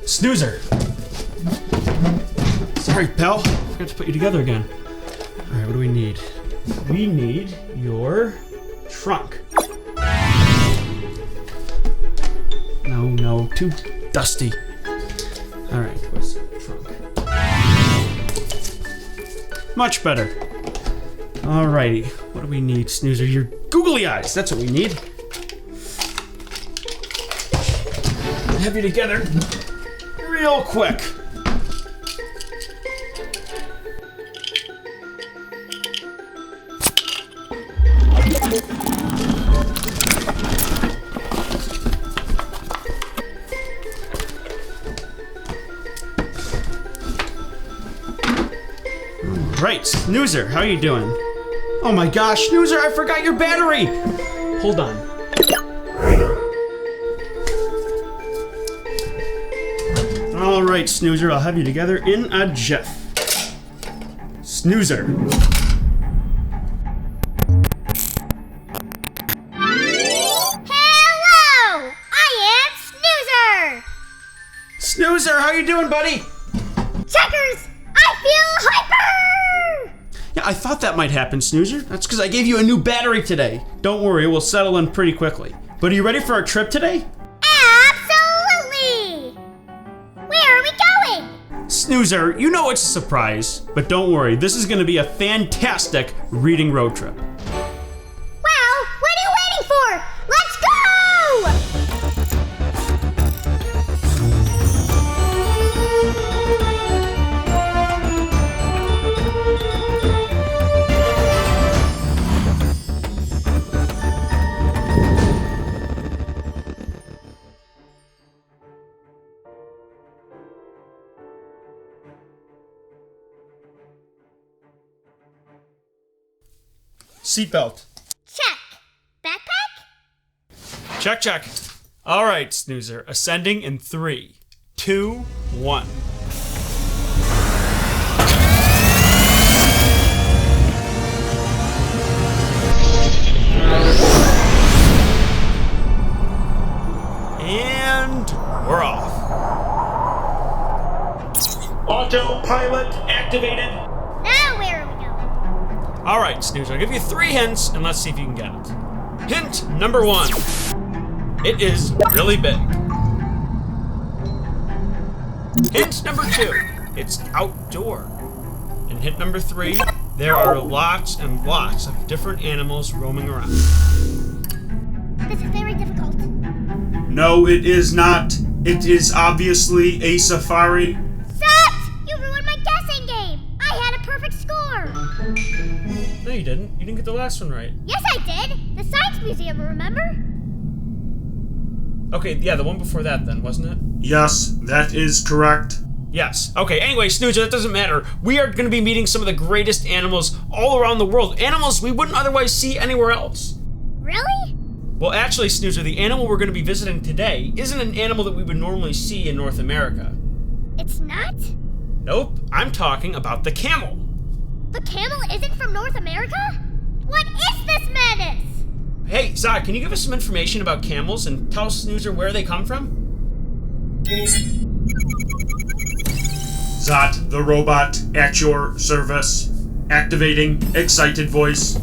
Snoozer! Sorry, pal. Forgot to put you together again. Alright, what do we need? We need your trunk. No, too dusty. Alright, where's the trunk? Much better. Alrighty, what do we need, Snoozer? Your googly eyes, that's what we need. Have you together real quick. Right, Snoozer, how are you doing? Oh my gosh, Snoozer, I forgot your battery! Hold on. Alright, Snoozer, I'll have you together in a jiff. Snoozer. Hello! I am Snoozer! Snoozer, how you doing, buddy? Checkers! I feel hyper! Yeah, I thought that might happen, Snoozer. That's because I gave you a new battery today. Don't worry, we'll settle in pretty quickly. But are you ready for our trip today? Absolutely! Where are we going? Snoozer, you know it's a surprise. But don't worry, this is going to be a fantastic reading road trip. Well, what are you waiting for? Let's go! Seatbelt. Check. Backpack? Check, check. All right, Snoozer. Ascending in 3, 2, 1. And we're off. Autopilot activated. Now where are we going? All right, Snoozer, I'll give you 3 hints, and let's see if you can get it. Hint number 1. It is really big. Hint number 2. It's outdoor. And hint number 3. There are lots and lots of different animals roaming around. This is very difficult. No, it is not. It is obviously a safari. Sucks! You ruined my guessing game! I had a perfect score! No, you didn't. You didn't get the last one right. Yes, I did! The Science Museum, remember? Okay, yeah, the one before that then, wasn't it? Yes, that is correct. Yes. Okay, anyway, Snoozer, that doesn't matter. We are going to be meeting some of the greatest animals all around the world. Animals we wouldn't otherwise see anywhere else. Really? Well, actually, Snoozer, the animal we're going to be visiting today isn't an animal that we would normally see in North America. It's not? Nope, I'm talking about the camel. The camel isn't from North America? What is this menace? Hey, Zod, can you give us some information about camels and tell Snoozer where they come from? Zot, the robot, at your service. Activating excited voice.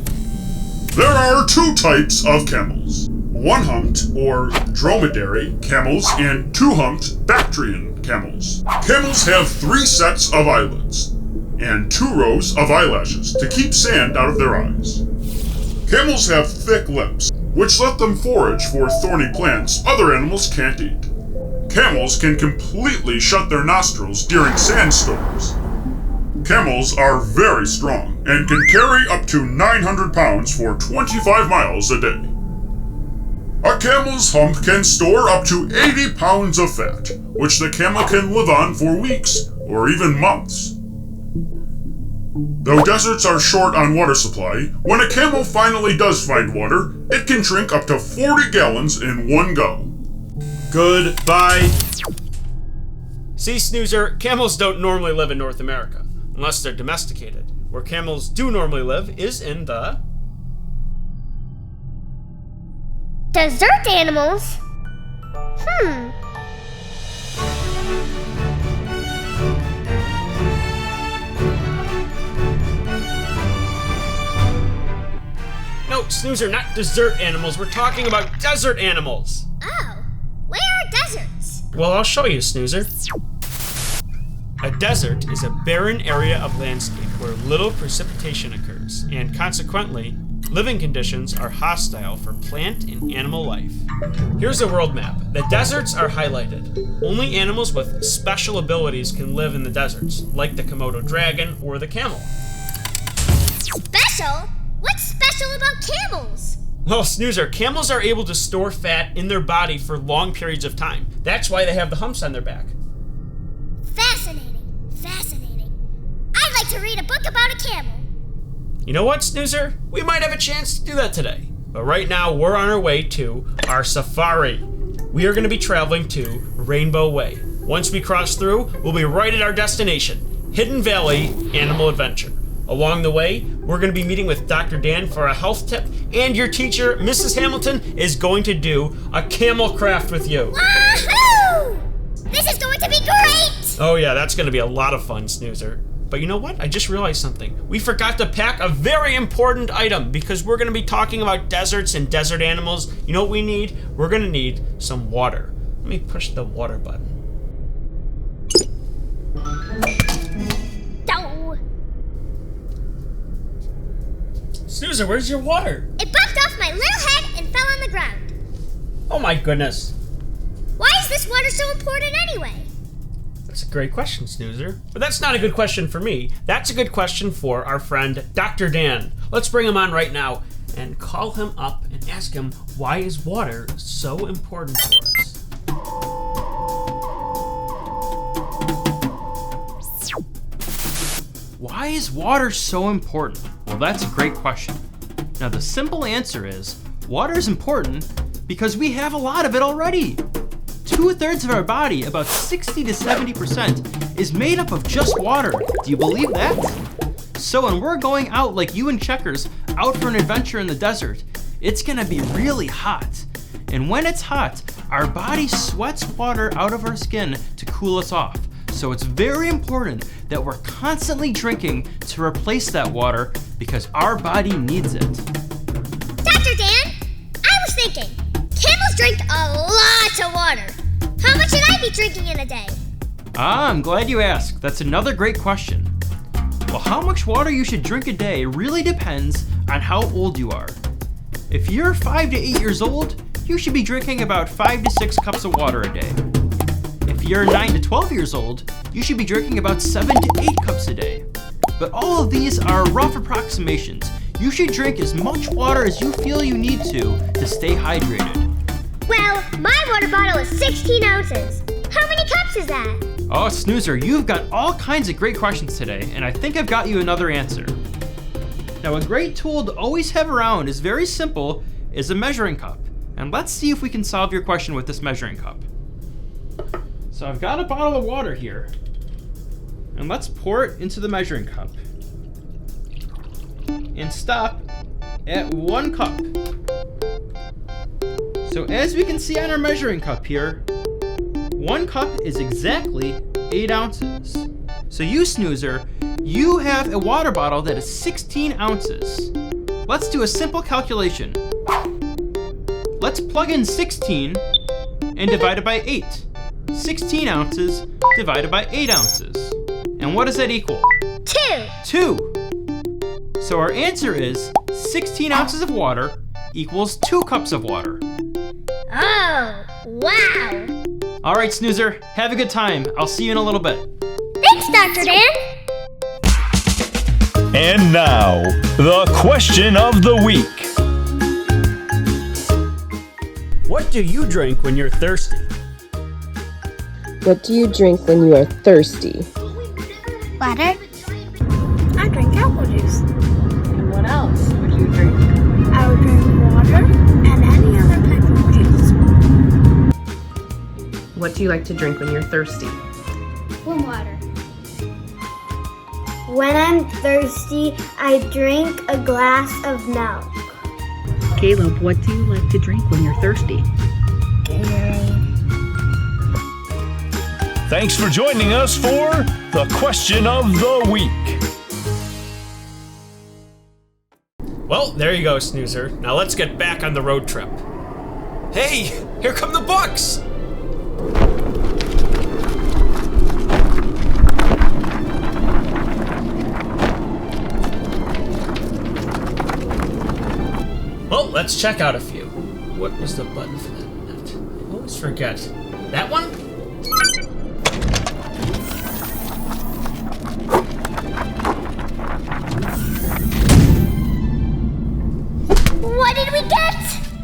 There are 2 types of camels. 1-humped, or dromedary, camels and 2-humped Bactrian camels. Camels have 3 sets of eyelids and 2 rows of eyelashes to keep sand out of their eyes. Camels have thick lips, which let them forage for thorny plants other animals can't eat. Camels can completely shut their nostrils during sandstorms. Camels are very strong and can carry up to 900 pounds for 25 miles a day. A camel's hump can store up to 80 pounds of fat, which the camel can live on for weeks or even months. Though deserts are short on water supply, when a camel finally does find water, it can drink up to 40 gallons in one go. Goodbye. See, Snoozer, camels don't normally live in North America, unless they're domesticated. Where camels do normally live is in the... Desert animals? No, Snoozer, not dessert animals. We're talking about desert animals. Oh, where are deserts? Well, I'll show you, Snoozer. A desert is a barren area of landscape where little precipitation occurs, and consequently, living conditions are hostile for plant and animal life. Here's a world map. The deserts are highlighted. Only animals with special abilities can live in the deserts, like the Komodo dragon or the camel. Special? What's special about camels? Well, Snoozer, camels are able to store fat in their body for long periods of time. That's why they have the humps on their back. Fascinating. I'd like to read a book about a camel. You know what, Snoozer? We might have a chance to do that today. But right now, we're on our way to our safari. We are going to be traveling to Rainbow Way. Once we cross through, we'll be right at our destination, Hidden Valley Animal Adventure. Along the way, we're going to be meeting with Dr. Dan for a health tip, and your teacher, Mrs. Hamilton, is going to do a camel craft with you. Wahoo! This is going to be great! Oh yeah, that's going to be a lot of fun, Snoozer. But you know what? I just realized something. We forgot to pack a very important item because we're going to be talking about deserts and desert animals. You know what we need? We're going to need some water. Let me push the water button. Oh, Snoozer, where's your water? it bumped off my little head and fell on the ground. Oh my goodness. Why is this water so important anyway? That's a great question, Snoozer. But that's not a good question for me. That's a good question for our friend, Dr. Dan. Let's bring him on right now and call him up and ask him why is water so important for us. Why is water so important? Well, that's a great question. Now, the simple answer is water is important because we have a lot of it already. 2/3 of our body, about 60 to 70%, is made up of just water. Do you believe that? So when we're going out like you and Checkers, out for an adventure in the desert, it's gonna be really hot. And when it's hot, our body sweats water out of our skin to cool us off. So it's very important that we're constantly drinking to replace that water because our body needs it. Dr. Dan, I was thinking, camels drink a lot of water. How much should I be drinking in a day? I'm glad you asked. That's another great question. Well, how much water you should drink a day really depends on how old you are. If you're 5 to 8 years old, you should be drinking about 5 to 6 cups of water a day. If you're 9 to 12 years old, you should be drinking about 7 to 8 cups a day. But all of these are rough approximations. You should drink as much water as you feel you need to stay hydrated. Well, my water bottle is 16 ounces. How many cups is that? Oh, Snoozer, you've got all kinds of great questions today, and I think I've got you another answer. Now, a great tool to always have around is very simple, is a measuring cup. And let's see if we can solve your question with this measuring cup. So I've got a bottle of water here, and let's pour it into the measuring cup. And stop at 1 cup. So as we can see on our measuring cup here, 1 cup is exactly 8 ounces. So you, Snoozer, you have a water bottle that is 16 ounces. Let's do a simple calculation. Let's plug in 16 and divide it by 8. 16 ounces divided by 8 ounces. And what does that equal? 2. So our answer is 16 ounces of water equals 2 cups of water. Oh, wow. All right, Snoozer, have a good time. I'll see you in a little bit. Thanks, Dr. Dan. And now, the question of the week. What do you drink when you're thirsty? What do you drink when you are thirsty? Water. I drink apple juice. And what else would you drink? I would drink water and any other type of juice. What do you like to drink when you're thirsty? Warm water. When I'm thirsty, I drink a glass of milk. Caleb, what do you like to drink when you're thirsty? Gatorade. Thanks for joining us for the Question of the Week. Well, there you go, Snoozer. Now let's get back on the road trip. Hey, here come the books! Well, let's check out a few. What was the button for that? I always forget. That one? What did we get?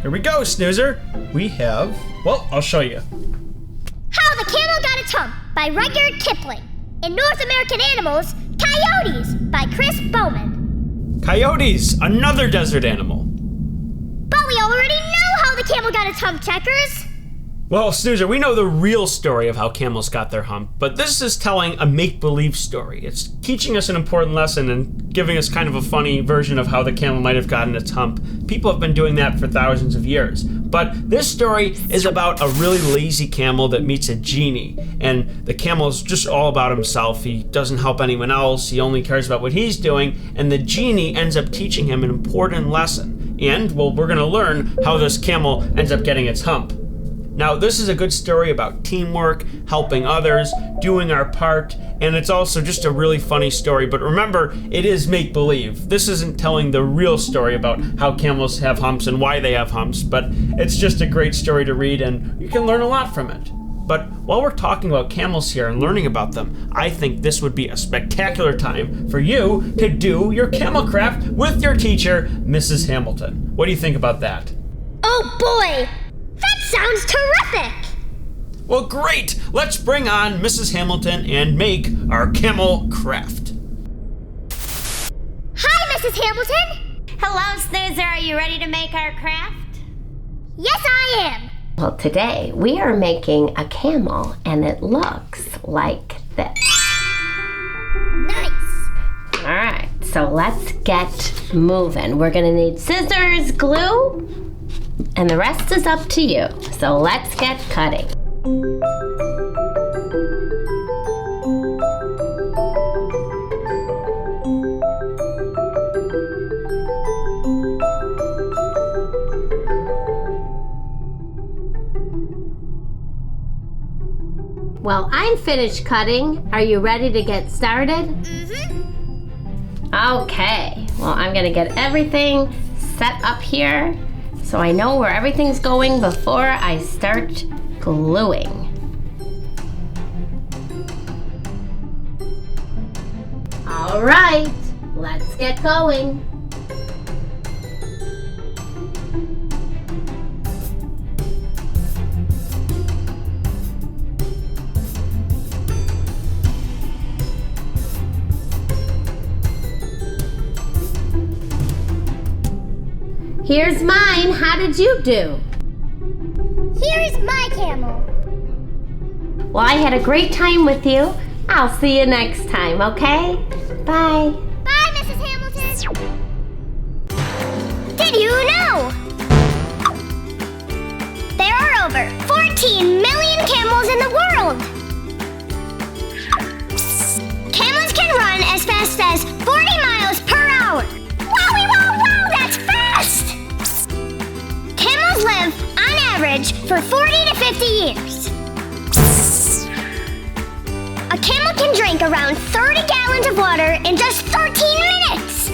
Here we go, Snoozer. We have, well, I'll show you. How the Camel Got Its Hump by Rudyard Kipling. In North American Animals, Coyotes by Chris Bowman. Coyotes, another desert animal. But we already know how the camel got its hump, Checkers. Well, Snoozer, we know the real story of how camels got their hump, but this is telling a make-believe story. It's teaching us an important lesson and giving us kind of a funny version of how the camel might have gotten its hump. People have been doing that for thousands of years. But this story is about a really lazy camel that meets a genie, and the camel is just all about himself. He doesn't help anyone else, he only cares about what he's doing, and the genie ends up teaching him an important lesson. And, well, we're gonna learn how this camel ends up getting its hump. Now, this is a good story about teamwork, helping others, doing our part, and it's also just a really funny story. But remember, it is make-believe. This isn't telling the real story about how camels have humps and why they have humps, but it's just a great story to read, and you can learn a lot from it. But while we're talking about camels here and learning about them, I think this would be a spectacular time for you to do your camel craft with your teacher, Mrs. Hamilton. What do you think about that? Oh boy! That sounds terrific! Well, great! Let's bring on Mrs. Hamilton and make our camel craft. Hi, Mrs. Hamilton! Hello, Snoozer. Are you ready to make our craft? Yes, I am! Well, today we are making a camel, and it looks like this. Nice! Alright, so let's get moving. We're gonna need scissors, glue, and the rest is up to you. So let's get cutting. Well, I'm finished cutting. Are you ready to get started? Mm-hmm. Okay, well, I'm gonna get everything set up here so I know where everything's going before I start gluing. All right, let's get going. Here's mine. How did you do? Here's my camel. Well, I had a great time with you. I'll see you next time, okay? Bye. Bye, Mrs. Hamilton. Did you know? There are over 14 million camels in the world. Camels can run as fast as 40 miles per hour. Wowie, wow, wow, that's fast! Camels live, on average, for 40 to 50 years. A camel can drink around 30 gallons of water in just 13 minutes.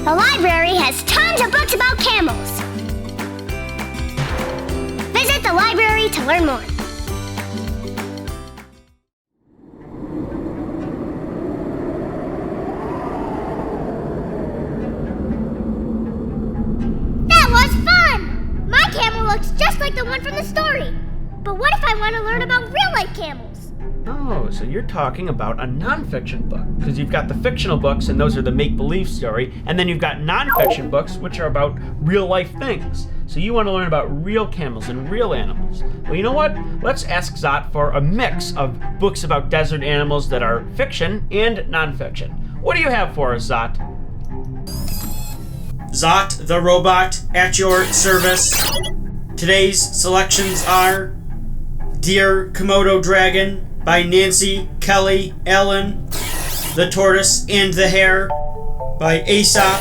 The library has tons of books about camels. Visit the library to learn more. Looks just like the one from the story. But what if I want to learn about real-life camels? Oh, so you're talking about a nonfiction book. Because you've got the fictional books, and those are the make-believe story. And then you've got nonfiction books, which are about real-life things. So you want to learn about real camels and real animals. Well, you know what? Let's ask Zot for a mix of books about desert animals that are fiction and nonfiction. What do you have for us, Zot? Zot, the robot, at your service. Today's selections are Dear Komodo Dragon by Nancy Kelly Allen. The Tortoise and the Hare by Aesop.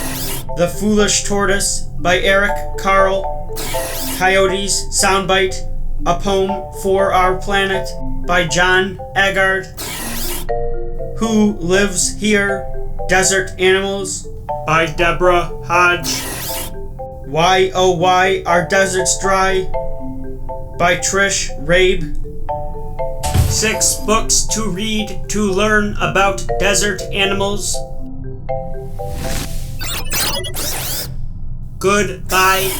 The Foolish Tortoise by Eric Carle. Coyotes Soundbite, a poem for our planet by John Agard. Who Lives Here? Desert Animals by Deborah Hodge. Why Oh Why Are Deserts Dry by Trish Rabe. 6 books to read to learn about desert animals. Goodbye.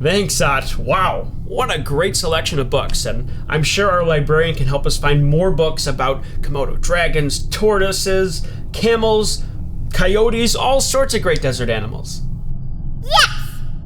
Thanks, Sat. Wow, what a great selection of books, and I'm sure our librarian can help us find more books about Komodo dragons, tortoises, camels, coyotes, all sorts of great desert animals. Yes!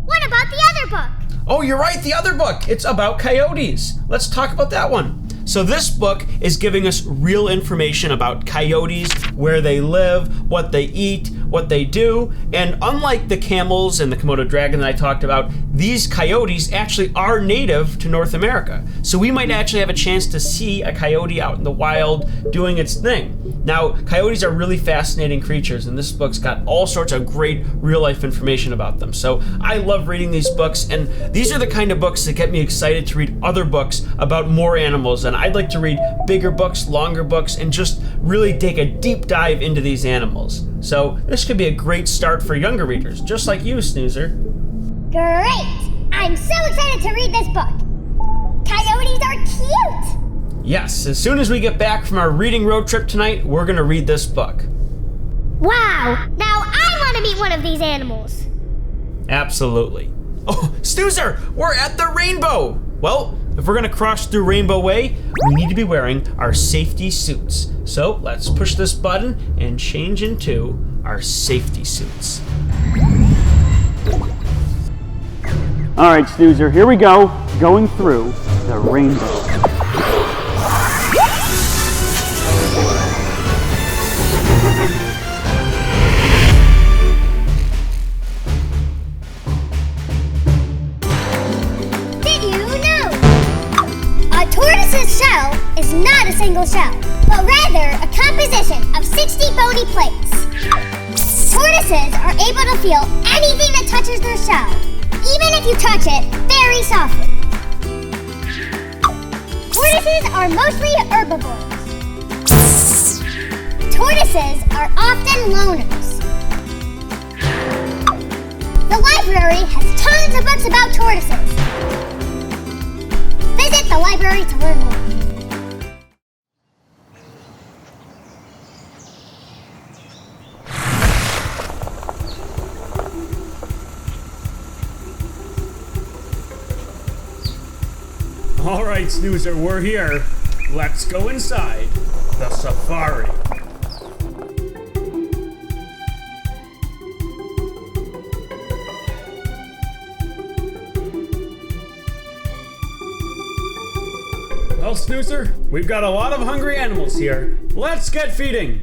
What about the other book? Oh, you're right, the other book. It's about coyotes. Let's talk about that one. So this book is giving us real information about coyotes, where they live, what they eat, what they do, and unlike the camels and the Komodo dragon that I talked about, these coyotes actually are native to North America. So we might actually have a chance to see a coyote out in the wild doing its thing. Now, coyotes are really fascinating creatures, and this book's got all sorts of great real-life information about them. So I love reading these books, and these are the kind of books that get me excited to read other books about more animals, and I'd like to read bigger books, longer books, and just really take a deep dive into these animals. So this could be a great start for younger readers, just like you, Snoozer. Great! I'm so excited to read this book. Coyotes are cute! Yes, as soon as we get back from our reading road trip tonight, we're gonna read this book. Wow! Now I want to meet one of these animals. Absolutely. Oh, Snoozer, we're at the rainbow! Well, if we're gonna cross through Rainbow Way, we need to be wearing our safety suits. So let's push this button and change into our safety suits. All right, Snoozer, here we go, going through the rainbow. Tortoise's shell is not a single shell, but rather a composition of 60 bony plates. Tortoises are able to feel anything that touches their shell, even if you touch it very softly. Tortoises are mostly herbivores. Tortoises are often loners. The library has tons of books about tortoises. Visit the library to learn more. All right, Snoozer, we're here. Let's go inside the safari. Well, Snoozer, we've got a lot of hungry animals here. Let's get feeding.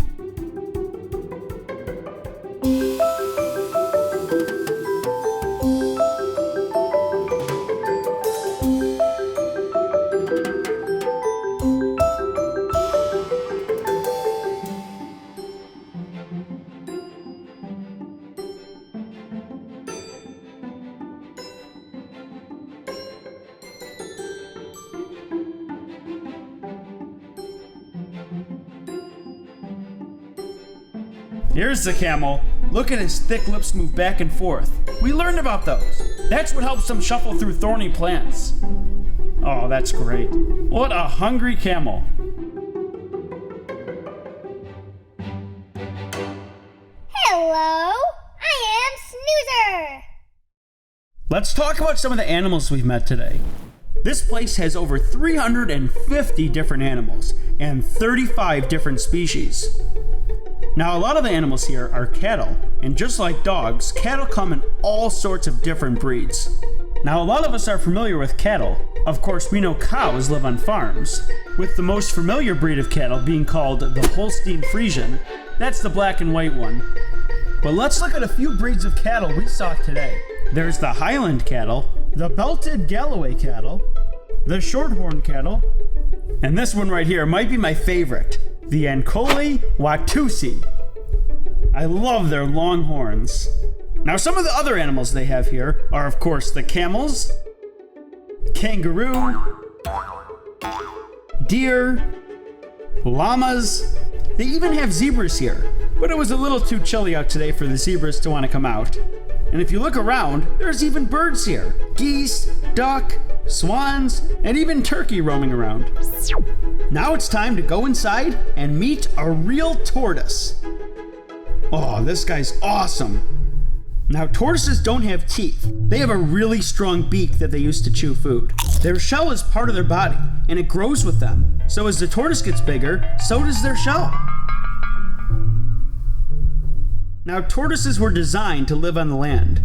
Here's the camel. Look at his thick lips move back and forth. We learned about those. That's what helps them shuffle through thorny plants. Oh, that's great. What a hungry camel. Hello, I am Snoozer. Let's talk about some of the animals we've met today. This place has over 350 different animals and 35 different species. Now, a lot of the animals here are cattle, and just like dogs, cattle come in all sorts of different breeds. Now, a lot of us are familiar with cattle. Of course, we know cows live on farms, with the most familiar breed of cattle being called the Holstein Friesian. That's the black and white one. But let's look at a few breeds of cattle we saw today. There's the Highland cattle, the Belted Galloway cattle, the shorthorn cattle, and this one right here might be my favorite, the Ankole Watusi. I love their long horns. Now, some of the other animals they have here are, of course, the camels, kangaroo, deer, llamas. They even have zebras here, but it was a little too chilly out today for the zebras to want to come out. And if you look around, there's even birds here. Geese, duck, swans, and even turkey roaming around. Now it's time to go inside and meet a real tortoise. Oh, this guy's awesome. Now, tortoises don't have teeth. They have a really strong beak that they use to chew food. Their shell is part of their body, and it grows with them. So as the tortoise gets bigger, so does their shell. Now, tortoises were designed to live on the land.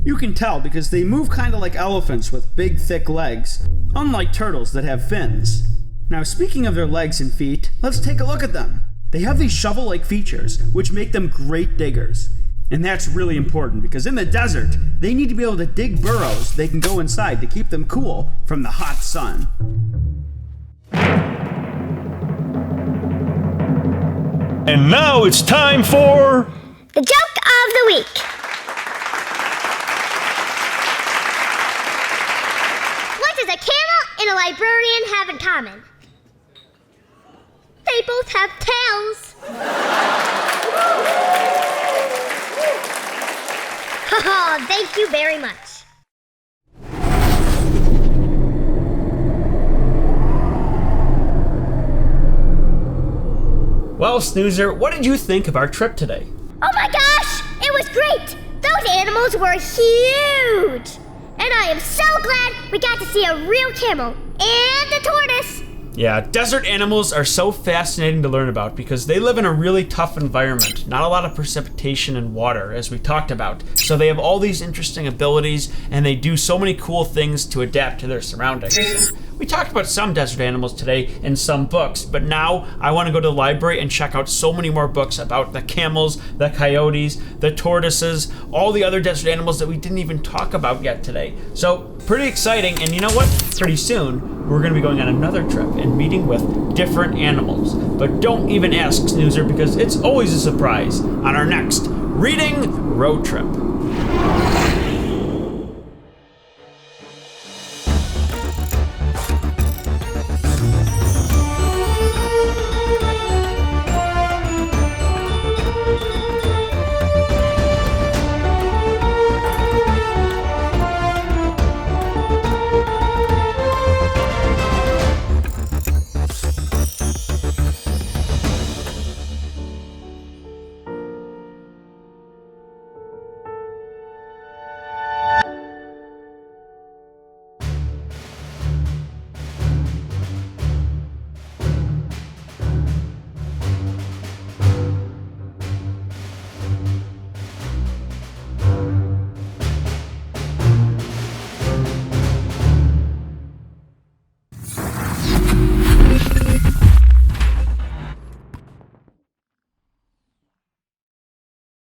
You can tell because they move kind of like elephants with big, thick legs, unlike turtles that have fins. Now, speaking of their legs and feet, let's take a look at them. They have these shovel-like features, which make them great diggers. And that's really important because in the desert, they need to be able to dig burrows they can go inside to keep them cool from the hot sun. And now it's time for... The joke of the week. What does a camel and a librarian have in common? They both have tails. Oh, thank you very much. Well, Snoozer, what did you think of our trip today? Oh my gosh, it was great. Those animals were huge. And I am so glad we got to see a real camel and a tortoise. Yeah, desert animals are so fascinating to learn about because they live in a really tough environment. Not a lot of precipitation and water, as we talked about. So they have all these interesting abilities, and they do so many cool things to adapt to their surroundings. We talked about some desert animals today in some books, but now I want to go to the library and check out so many more books about the camels, the coyotes, the tortoises, all the other desert animals that we didn't even talk about yet today. So, pretty exciting, and you know what? Pretty soon, we're going to be going on another trip and meeting with different animals. But don't even ask, Snoozer, because it's always a surprise on our next Reading Road Trip.